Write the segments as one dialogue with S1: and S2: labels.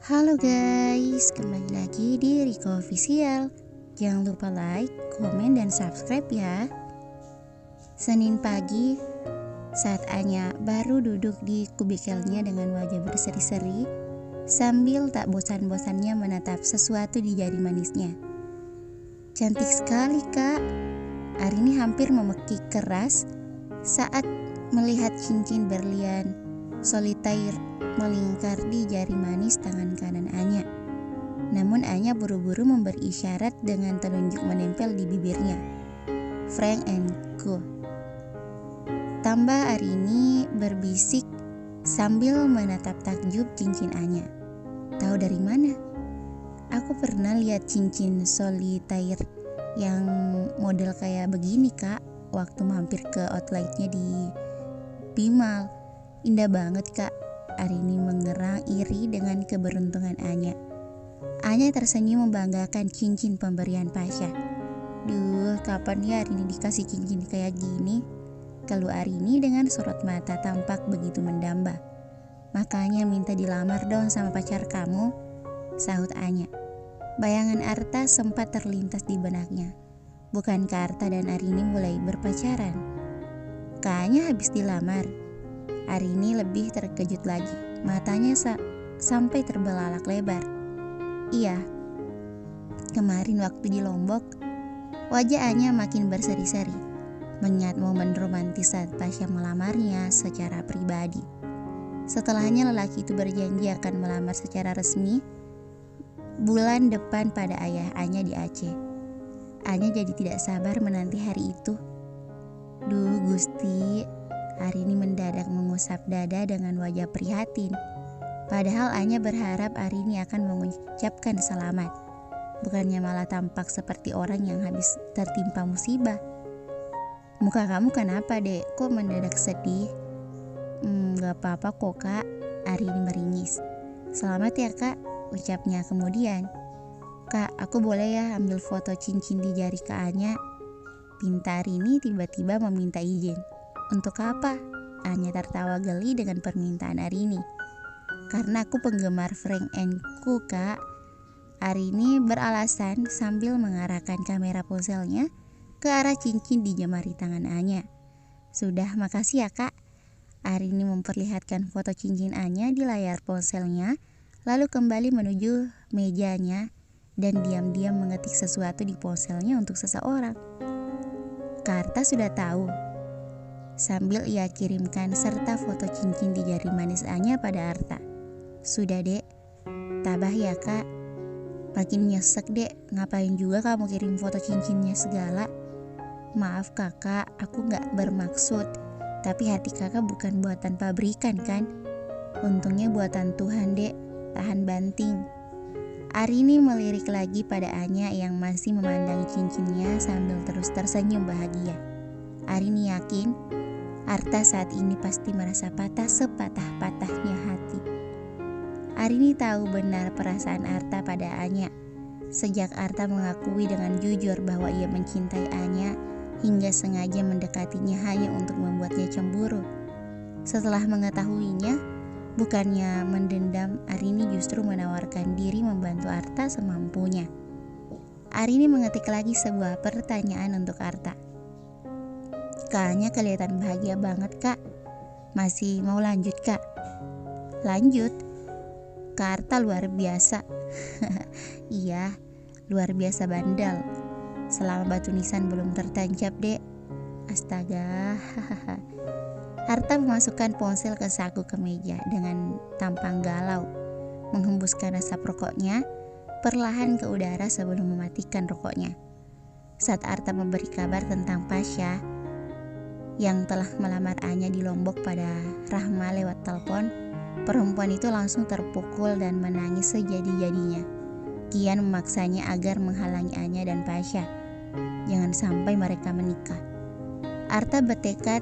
S1: Halo guys, kembali lagi di Riko Official. Jangan lupa like, komen, dan subscribe ya. Senin pagi, saat Anya baru duduk di kubikelnya dengan wajah berseri-seri, sambil tak bosan-bosannya menatap sesuatu di jari manisnya. Cantik sekali kak, Arini hampir memekik keras saat melihat cincin berlian solitaire melingkar di jari manis tangan kanan Anya. Namun Anya buru-buru memberi isyarat dengan telunjuk menempel di bibirnya. Frank and Co. Tambah Arini berbisik sambil menatap takjub cincin Anya. Tahu dari mana? Aku pernah lihat cincin solitaire yang model kayak begini kak, waktu mampir ke outletnya di Bimal. Indah banget kak. Arini mengerang iri dengan keberuntungan Anya. Anya tersenyum membanggakan cincin pemberian Pasha. Duh, kapan ya Arini dikasih cincin kayak gini? Keluh Arini dengan sorot mata tampak begitu mendamba. Makanya minta dilamar dong sama pacar kamu, sahut Anya. Bayangan Arta sempat terlintas di benaknya. Bukankah Arta dan Arini mulai berpacaran? Kayaknya habis dilamar. Arini lebih terkejut lagi. Matanya sampai terbelalak lebar. Iya, kemarin waktu di Lombok, wajah Anya makin berseri-seri mengingat momen romantis saat Pasha melamarnya secara pribadi. Setelahnya lelaki itu berjanji akan melamar secara resmi bulan depan pada ayah Anya di Aceh. Anya jadi tidak sabar menanti hari itu. Duh Gusti, Arini mendadak mengusap dada dengan wajah prihatin. Padahal Anya berharap Arini akan mengucapkan selamat. Bukannya malah tampak seperti orang yang habis tertimpa musibah. Muka kamu kenapa dek? Kok mendadak sedih? Gak apa-apa kok kak, Arini meringis. Selamat ya kak, ucapnya kemudian. Kak, aku boleh ya ambil foto cincin di jari Kak Anya? Pinta Arini tiba-tiba meminta izin. Untuk apa? Anya tertawa geli dengan permintaan Arini. Karena aku penggemar Frank and Co kak. Arini beralasan sambil mengarahkan kamera ponselnya ke arah cincin di jemari tangan Anya. Sudah, makasih ya kak. Arini memperlihatkan foto cincin Anya di layar ponselnya, lalu kembali menuju mejanya dan diam-diam mengetik sesuatu di ponselnya untuk seseorang. Karta sudah tahu. Sambil ia kirimkan serta foto cincin di jari manis Anya pada Arta. Sudah dek, tabah ya kak. Makin nyesek dek, ngapain juga kamu kirim foto cincinnya segala. Maaf kakak, aku gak bermaksud. Tapi hati kakak bukan buatan pabrikan kan. Untungnya buatan Tuhan dek, tahan banting. Arini melirik lagi pada Anya yang masih memandangi cincinnya sambil terus tersenyum bahagia. Arini yakin Arta saat ini pasti merasa patah sepatah-patahnya hati. Arini tahu benar perasaan Arta pada Anya. Sejak Arta mengakui dengan jujur bahwa ia mencintai Anya hingga sengaja mendekatinya hanya untuk membuatnya cemburu. Setelah mengetahuinya, bukannya mendendam, Arini justru menawarkan diri membantu Arta semampunya. Arini mengetik lagi sebuah pertanyaan untuk Arta. Kayaknya kelihatan bahagia banget kak. Masih mau lanjut kak? Lanjut? Kak Arta luar biasa. Iya, luar biasa bandel. Selama batu nisan belum tertancap dek. Astaga. Arta memasukkan ponsel ke saku kemeja dengan tampang galau, menghembuskan asap rokoknya perlahan ke udara sebelum mematikan rokoknya. Saat Arta memberi kabar tentang Pasha yang telah melamar Anya di Lombok pada Rahma lewat telepon, perempuan itu langsung terpukul dan menangis sejadi-jadinya. Kian memaksanya agar menghalangi Anya dan Pasha. Jangan sampai mereka menikah. Arta bertekad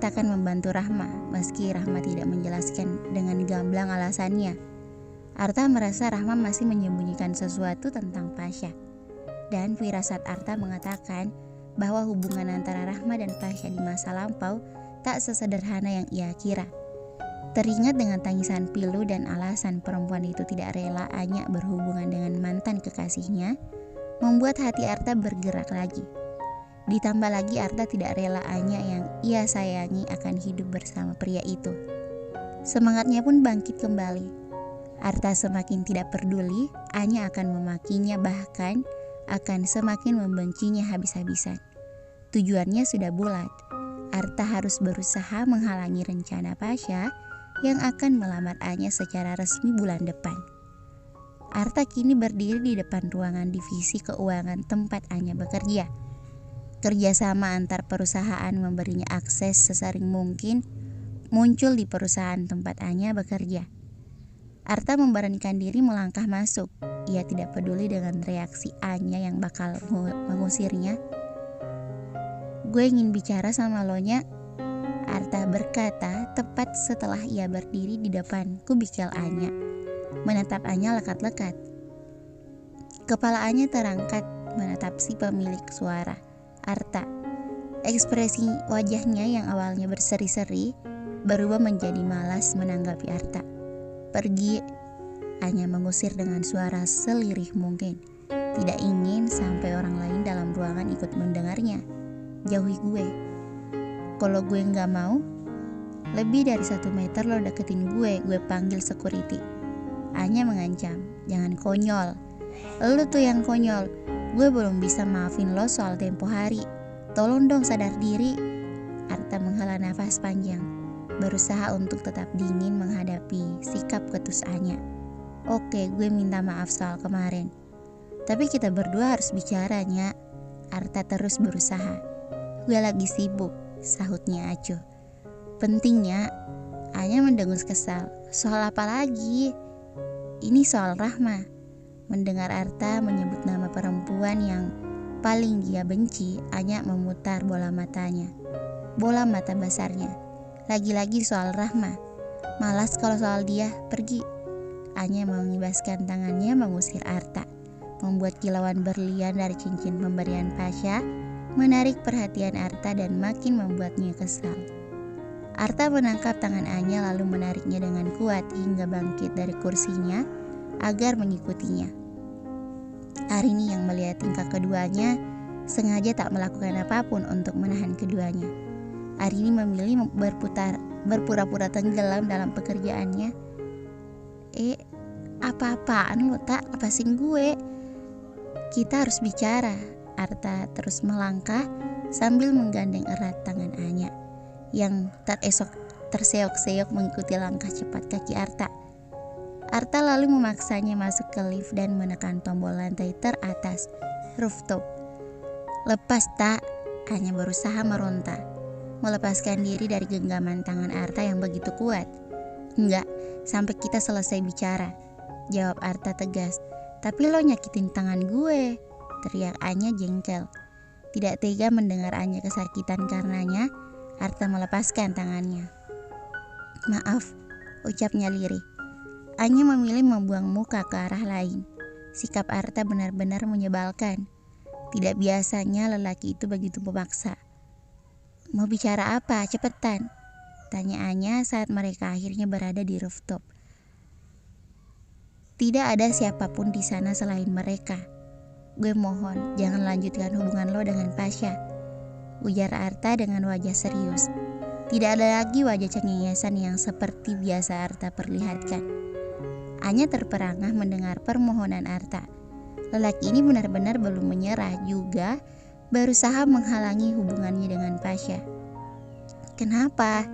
S1: akan membantu Rahma, meski Rahma tidak menjelaskan dengan gamblang alasannya. Arta merasa Rahma masih menyembunyikan sesuatu tentang Pasha. Dan firasat Arta mengatakan bahwa hubungan antara Rahma dan Pasha di masa lampau tak sesederhana yang ia kira. Teringat dengan tangisan pilu dan alasan perempuan itu tidak rela Anya berhubungan dengan mantan kekasihnya, membuat hati Arta bergerak lagi. Ditambah lagi Arta tidak rela Anya yang ia sayangi akan hidup bersama pria itu. Semangatnya pun bangkit kembali. Arta semakin tidak peduli, Anya akan memakinya, bahkan akan semakin membencinya habis-habisan. Tujuannya sudah bulat. Arta harus berusaha menghalangi rencana Pasha yang akan melamar Anya secara resmi bulan depan. Arta kini berdiri di depan ruangan divisi keuangan tempat Anya bekerja. Kerjasama antar perusahaan memberinya akses sesering mungkin muncul di perusahaan tempat Anya bekerja. Arta memberanikan diri melangkah masuk. Ia tidak peduli dengan reaksi Anya yang bakal mengusirnya. "Gue ingin bicara sama lo, Nya," Arta berkata tepat setelah ia berdiri di depan kubikel Anya, menatap Anya lekat-lekat. Kepala Anya terangkat menatap si pemilik suara, Arta. Ekspresi wajahnya yang awalnya berseri-seri berubah menjadi malas menanggapi Arta. "Pergi," Anya mengusir dengan suara selirih mungkin. Tidak ingin sampai orang lain dalam ruangan ikut mendengarnya. "Jauhi gue. Kalau gue gak mau, lebih dari 1 meter lo deketin gue panggil security." Anya mengancam. "Jangan konyol. Lo tuh yang konyol. Gue belum bisa maafin lo soal tempo hari. Tolong dong sadar diri." Arta menghela nafas panjang, berusaha untuk tetap dingin menghadapi sikap ketus Anya. "Oke, gue minta maaf soal kemarin. Tapi kita berdua harus bicara, Nya." Arta terus berusaha. "Gue lagi sibuk," sahutnya acuh. "Pentingnya," Anya mendengus kesal. "Soal apa lagi?" "Ini soal Rahma." Mendengar Arta menyebut nama perempuan yang paling dia benci, Anya memutar bola mata besarnya. "Lagi-lagi soal Rahma. Malas kalau soal dia, pergi." Anya mengibaskan tangannya mengusir Arta, membuat kilauan berlian dari cincin pemberian Pasha menarik perhatian Arta dan makin membuatnya kesal. Arta menangkap tangan Anya lalu menariknya dengan kuat hingga bangkit dari kursinya agar mengikutinya. Arini yang melihat tingkah keduanya sengaja tak melakukan apapun untuk menahan keduanya. Arini memilih berpura-pura tenggelam dalam pekerjaannya. Apa-apaan lo, tak? Lepasin gue. Kita harus bicara." Arta terus melangkah sambil menggandeng erat tangan Anya yang terseok-seok mengikuti langkah cepat kaki Arta. Arta lalu memaksanya masuk ke lift dan menekan tombol lantai teratas, rooftop. "Lepas, tak?" Anya berusaha meronta, melepaskan diri dari genggaman tangan Arta yang begitu kuat. "Enggak, sampai kita selesai bicara," jawab Arta tegas. "Tapi lo nyakitin tangan gue," teriak Anya jengkel. Tidak tega mendengar Anya kesakitan karenanya, Arta melepaskan tangannya. "Maaf," ucapnya lirih. Anya memilih membuang muka ke arah lain. Sikap Arta benar-benar menyebalkan. Tidak biasanya lelaki itu begitu memaksa. "Mau bicara apa? Cepetan," tanya Anya saat mereka akhirnya berada di rooftop. "Tidak ada siapapun di sana selain mereka. Gue mohon jangan lanjutkan hubungan lo dengan Pasha," ujar Arta dengan wajah serius. Tidak ada lagi wajah cengengesan yang seperti biasa Arta perlihatkan. Anya terperangah mendengar permohonan Arta. Lelaki ini benar-benar belum menyerah, juga berusaha menghalangi hubungannya dengan Pasha. "Kenapa?"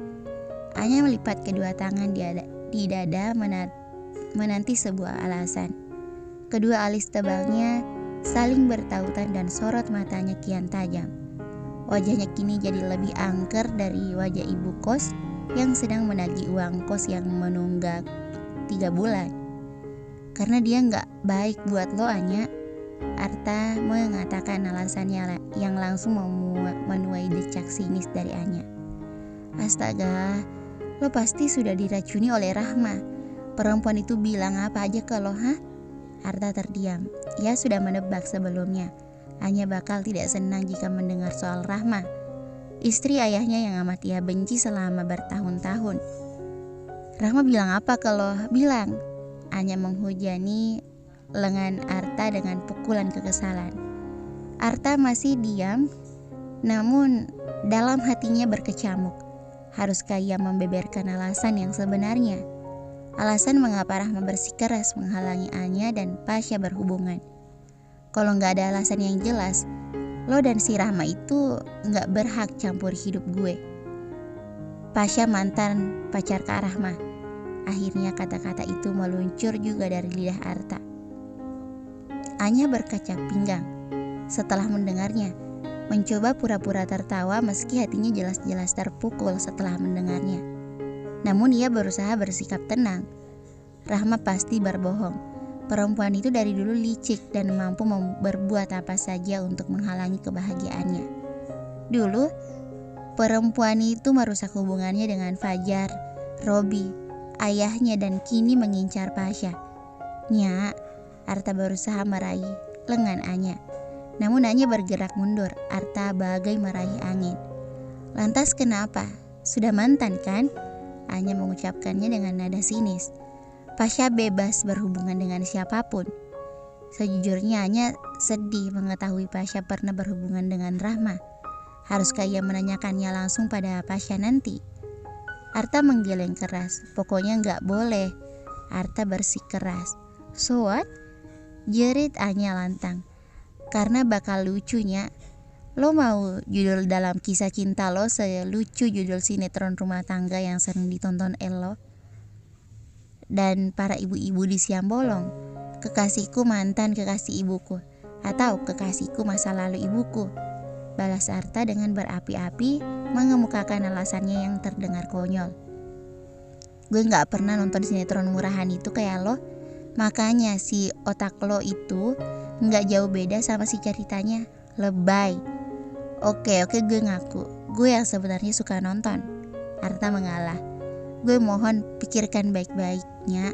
S1: Anya melipat kedua tangan di dada menanti sebuah alasan. Kedua alis tebalnya saling bertautan dan sorot matanya kian tajam. Wajahnya kini jadi lebih angker dari wajah ibu kos yang sedang menagih uang kos yang menunggak 3 bulan. "Karena dia gak baik buat lo, Anya," Arta mengatakan alasannya yang langsung menuai decak sinis dari Anya. "Astaga, lo pasti sudah diracuni oleh Rahma. Perempuan itu bilang apa aja ke lo, ha?" Arta terdiam. Ia sudah menebak sebelumnya Anya bakal tidak senang jika mendengar soal Rahma, istri ayahnya yang amat ia benci selama bertahun-tahun. Rahma bilang apa kalau bilang? Anya menghujani lengan Arta dengan pukulan kekesalan. Arta masih diam, namun dalam hatinya berkecamuk. Haruskah ia membeberkan alasan yang sebenarnya? Alasan mengapa Rahma bersikeras menghalangi Anya dan Pasha berhubungan. Kalau nggak ada alasan yang jelas, lo dan si Rahma itu nggak berhak campur hidup gue. Pasha mantan pacar Kak Rahma. Akhirnya kata-kata itu meluncur juga dari lidah Arta. Anya berkaca pinggang setelah mendengarnya, mencoba pura-pura tertawa meski hatinya jelas-jelas terpukul setelah mendengarnya. Namun ia berusaha bersikap tenang. Rahma pasti berbohong. Perempuan itu dari dulu licik dan mampu berbuat apa saja untuk menghalangi kebahagiaannya. Dulu, perempuan itu merusak hubungannya dengan Fajar, Robi, ayahnya, dan kini mengincar Pasha. Nya, Arta berusaha meraih lengan Anya. Namun Anya bergerak mundur. Arta bagai meraih angin. Lantas kenapa? Sudah mantan kan? Anya mengucapkannya dengan nada sinis. Pasha bebas berhubungan dengan siapapun. Sejujurnya Anya sedih mengetahui Pasha pernah berhubungan dengan Rahma. Haruskah ia menanyakannya langsung pada Pasha nanti? Arta menggeleng keras. Pokoknya nggak boleh. Arta bersikeras. So what? Jerit Anya lantang. Karena bakal lucunya. Lo mau judul dalam kisah cinta lo selucu judul sinetron rumah tangga yang sering ditonton Elo dan para ibu-ibu di Siambolong? Kekasihku mantan kekasih ibuku, atau kekasihku masa lalu ibuku, balas Arta dengan berapi-api mengemukakan alasannya yang terdengar konyol. Gue gak pernah nonton sinetron murahan itu kayak lo. Makanya si otak lo itu gak jauh beda sama si ceritanya. Lebay. Oke, gue ngaku. Gue yang sebenarnya suka nonton. Arta mengalah. Gue mohon pikirkan baik-baiknya.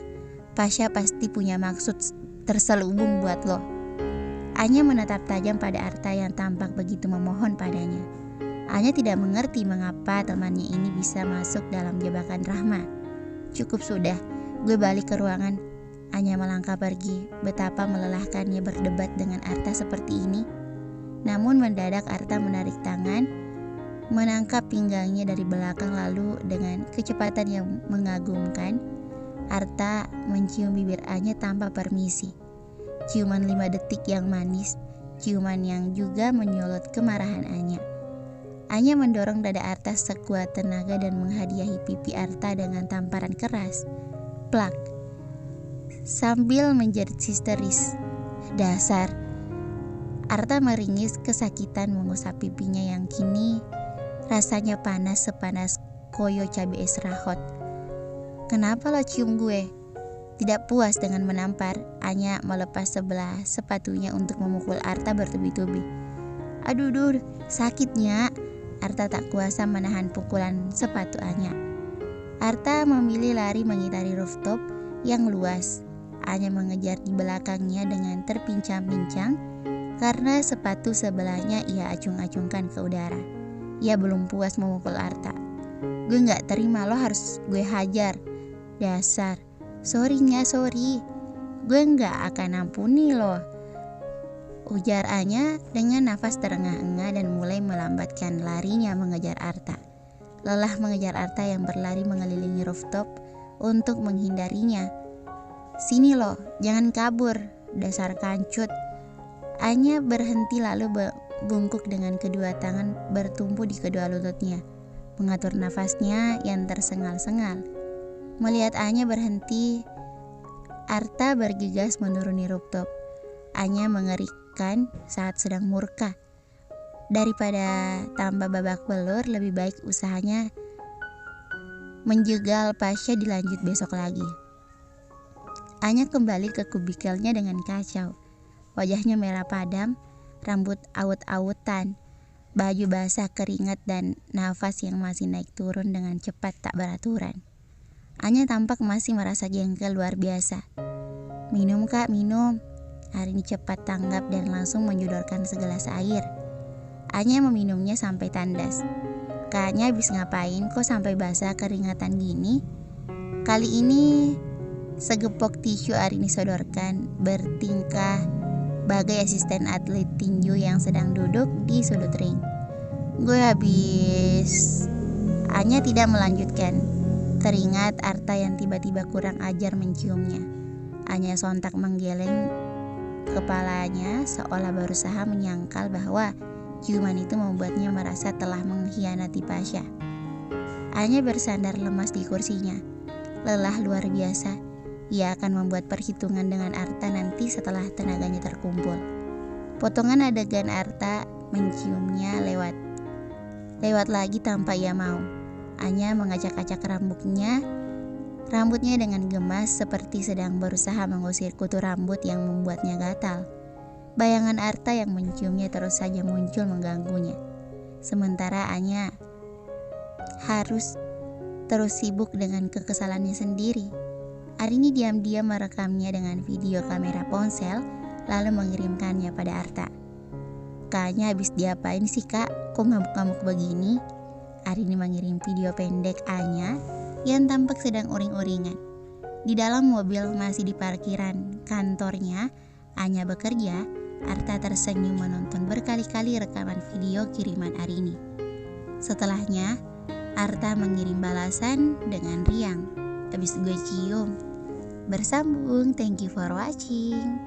S1: Pasha pasti punya maksud terselubung buat lo. Anya menatap tajam pada Arta yang tampak begitu memohon padanya. Anya tidak mengerti mengapa temannya ini bisa masuk dalam jebakan Rahma. Cukup sudah, gue balik ke ruangan. Anya melangkah pergi. Betapa melelahkannya berdebat dengan Arta seperti ini. Namun mendadak Arta menarik tangan, menangkap pinggangnya dari belakang, lalu dengan kecepatan yang mengagumkan, Arta mencium bibir Anya tanpa permisi. Ciuman 5 detik yang manis, ciuman yang juga menyolot kemarahan Anya. Anya mendorong dada Arta sekuat tenaga dan menghadiahi pipi Arta dengan tamparan keras. Plak. Sambil menjerit histeris. Dasar. Arta meringis kesakitan mengusap pipinya yang kini rasanya panas sepanas koyo cabai serahot. Kenapa lo cium gue? Tidak puas dengan menampar, Anya melepas sebelah sepatunya untuk memukul Arta bertubi-tubi. Aduh, sakitnya. Arta tak kuasa menahan pukulan sepatu Anya. Arta memilih lari mengitari rooftop yang luas. Anya mengejar di belakangnya dengan terpincang-pincang karena sepatu sebelahnya ia acung-acungkan ke udara. Ia belum puas memukul Arta. Gue gak terima, lo harus gue hajar. Dasar. Sorry. Gue gak akan ampuni lo. Ujar Anya dengan nafas terengah-engah dan mulai melambatkan larinya mengejar Arta. Lelah mengejar Arta yang berlari mengelilingi rooftop untuk menghindarinya. Sini lo, jangan kabur. Dasar kancut. Anya berhenti lalu bungkuk dengan kedua tangan bertumpu di kedua lututnya, mengatur nafasnya yang tersengal-sengal. Melihat Anya berhenti, Arta bergegas menuruni rooftop. Anya mengerikan saat sedang murka. Daripada tambah babak belur, lebih baik usahanya menjegal Pasha dilanjut besok lagi. Anya kembali ke kubikelnya dengan kacau. Wajahnya merah padam, rambut awut-awutan, baju basah keringat dan nafas yang masih naik turun dengan cepat tak beraturan. Anya tampak masih merasa jengkel luar biasa. Minum kak, minum. Arini cepat tanggap dan langsung menjodorkan segelas air. Anya meminumnya sampai tandas. Kaknya habis ngapain kok sampai basah keringatan gini? Kali ini segepok tisu Arini sodorkan bertingkah bagai asisten atlet tinju yang sedang duduk di sudut ring. Gue habis. Anya tidak melanjutkan. Teringat Arta yang tiba-tiba kurang ajar menciumnya. Anya sontak menggeleng kepalanya seolah berusaha menyangkal bahwa ciuman itu membuatnya merasa telah mengkhianati Pasha. Anya bersandar lemas di kursinya. Lelah luar biasa. Ia akan membuat perhitungan dengan Arta nanti setelah tenaganya terkumpul. Potongan adegan Arta menciumnya lewat lagi tanpa ia mau. Anya mengacak-acak rambutnya dengan gemas seperti sedang berusaha mengusir kutu rambut yang membuatnya gatal. Bayangan Arta yang menciumnya terus saja muncul mengganggunya. Sementara Anya harus terus sibuk dengan kekesalannya sendiri. Arini diam-diam merekamnya dengan video kamera ponsel lalu mengirimkannya pada Arta. Kayaknya habis diapain sih kak? Kok ngamuk-ngamuk begini? Arini mengirim video pendek Anya yang tampak sedang uring-uringan. Di dalam mobil masih di parkiran kantornya Anya bekerja, Arta tersenyum menonton berkali-kali rekaman video kiriman Arini. Setelahnya, Arta mengirim balasan dengan riang. Habis gue cium. Bersambung, thank you for watching.